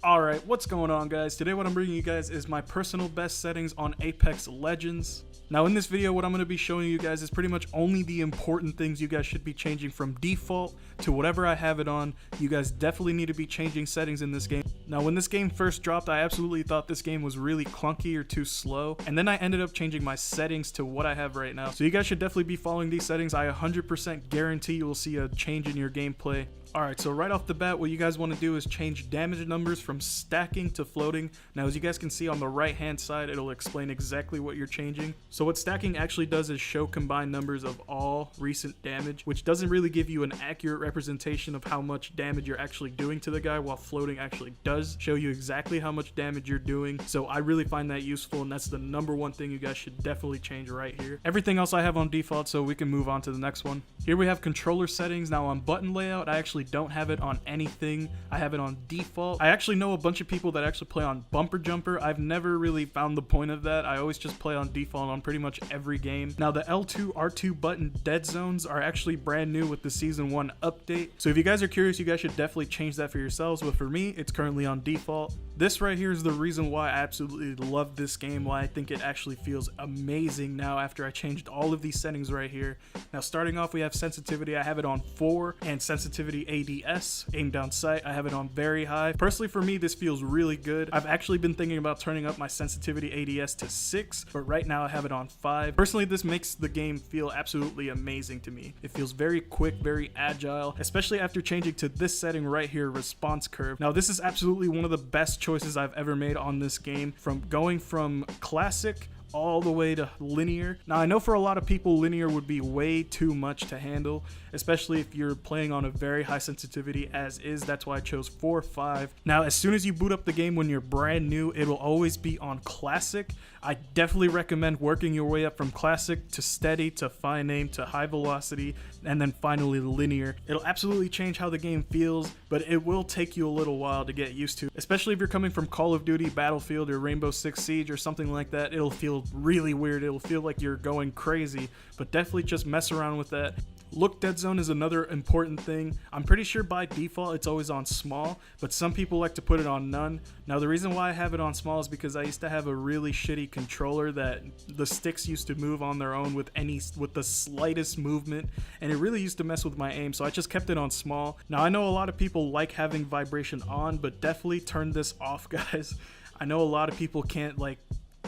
Alright, what's going on, guys? Today what I'm bringing you guys is my personal best settings on Apex Legends. Now in this video what I'm going to be showing you guys is pretty much only the important things you guys should be changing from default to whatever I have it on. You guys definitely need to be changing settings in this game. Now when this game first dropped, I absolutely thought this game was really clunky or too slow, and then I ended up changing my settings to what I have right now. So you guys should definitely be following these settings. I 100% guarantee you will see a change in your gameplay. Alright, so right off the bat, what you guys want to do is change damage numbers from stacking to floating. Now as you guys can see on the right hand side, it'll explain exactly what you're changing. So what stacking actually does is show combined numbers of all recent damage, which doesn't really give you an accurate representation of how much damage you're actually doing to the guy, while floating actually does show you exactly how much damage you're doing. So I really find that useful, and that's the number one thing you guys should definitely change right here. Everything else I have on default, so we can move on to the next one. Here we have controller settings. Now on button layout, I actually don't have it on anything. I have it on default. I actually know a bunch of people that actually play on bumper jumper. I've never really found the point of that. I always just play on default on pretty much every game. Now the L2 R2 button dead zones are actually brand new with the season 1 update, so if you guys are curious, you guys should definitely change that for yourselves, but for me it's currently on default. This right here is the reason why I absolutely love this game, why I think it actually feels amazing now after I changed all of these settings right here. Now starting off, we have sensitivity. I have it on 4, and sensitivity ADS, aim down sight, I have it on very high. Personally for me, this feels really good. I've actually been thinking about turning up my sensitivity ADS to 6, but right now I have it on 5. Personally, this makes the game feel absolutely amazing to me. It feels very quick, very agile, especially after changing to this setting right here, response curve. Now this is absolutely one of the best choices I've ever made on this game, from going from classic all the way to linear. Now I know for a lot of people linear would be way too much to handle, especially if you're playing on a very high sensitivity as is. That's why I chose 4 5. Now as soon as you boot up the game when you're brand new, it will always be on classic. I definitely recommend working your way up from classic to steady to fine aim to high velocity, and then finally linear. It'll absolutely change how the game feels, but it will take you a little while to get used to, especially if you're coming from Call of Duty, Battlefield, or Rainbow Six Siege or something like that. It'll feel really weird. It'll feel like you're going crazy, but definitely just mess around with that. Look dead zone is another important thing. I'm pretty sure by default it's always on small, but some people like to put it on none. Now the reason why I have it on small is because I used to have a really shitty controller that the sticks used to move on their own with the slightest movement, and it really used to mess with my aim, so I just kept it on small. Now I know a lot of people like having vibration on, but definitely turn this off, guys. I know a lot of people can't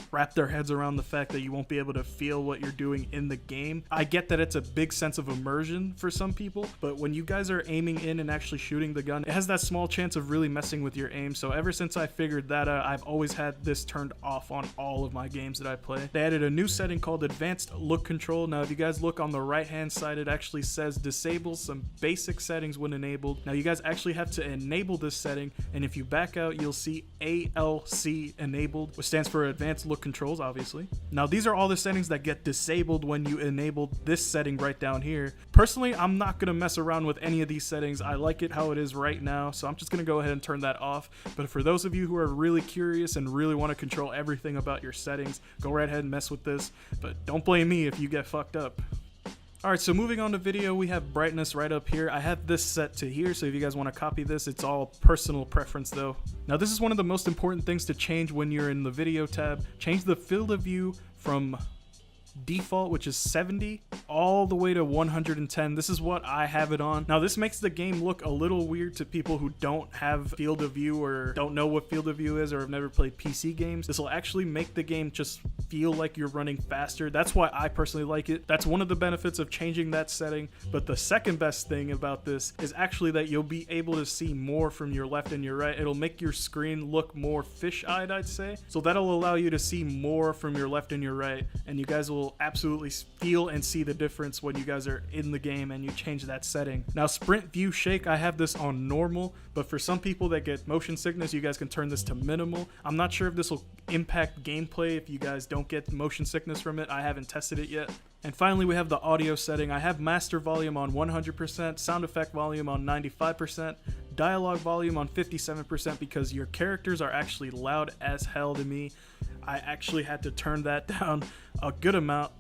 wrap their heads around the fact that you won't be able to feel what you're doing in the game. I get that it's a big sense of immersion for some people, but when you guys are aiming in and actually shooting the gun, it has that small chance of really messing with your aim. So ever since I figured that out, I've always had this turned off on all of my games that I play. They added a new setting called advanced look control. Now if you guys look on the right hand side, it actually says disable some basic settings when enabled. Now you guys actually have to enable this setting, and if you back out, you'll see ALC enabled, which stands for advanced look controls, obviously. Now these are all the settings that get disabled when you enable this setting right down here. Personally, I'm not gonna mess around with any of these settings. I like it how it is right now, so I'm just gonna go ahead and turn that off. But for those of you who are really curious and really want to control everything about your settings, go right ahead and mess with this, but don't blame me if you get fucked up. Alright, so moving on to video, we have brightness right up here. I have this set to here, so if you guys want to copy this, it's all personal preference though. Now this is one of the most important things to change when you're in the video tab. Change the field of view from default, which is 70, all the way to 110. This is what I have it on. Now this makes the game look a little weird to people who don't have field of view or don't know what field of view is or have never played PC games. This will actually make the game just feel like you're running faster. That's why I personally like it. That's one of the benefits of changing that setting. But the second best thing about this is actually that you'll be able to see more from your left and your right. It'll make your screen look more fish-eyed, I'd say. So that'll allow you to see more from your left and your right, and you guys will absolutely feel and see the difference when you guys are in the game and you change that setting. Now sprint view shake, I have this on normal, but for some people that get motion sickness, you guys can turn this to minimal. I'm not sure if this will impact gameplay if you guys don't get motion sickness from it. I haven't tested it yet. And finally, we have the audio setting. I have master volume on 100%, sound effect volume on 95%, dialogue volume on 57% because your characters are actually loud as hell to me. I actually had to turn that down a good amount.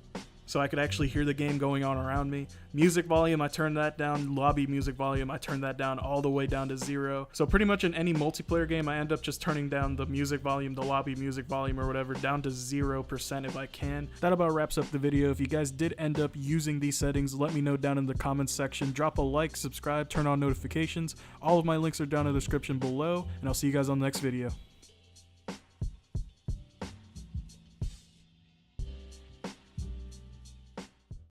so I could actually hear the game going on around me. Music volume, I turned that down. Lobby music volume, I turned that down all the way down to 0. So pretty much in any multiplayer game, I end up just turning down the music volume, the lobby music volume or whatever, down to 0% if I can. That about wraps up the video. If you guys did end up using these settings, let me know down in the comments section. Drop a like, subscribe, turn on notifications. All of my links are down in the description below, and I'll see you guys on the next video.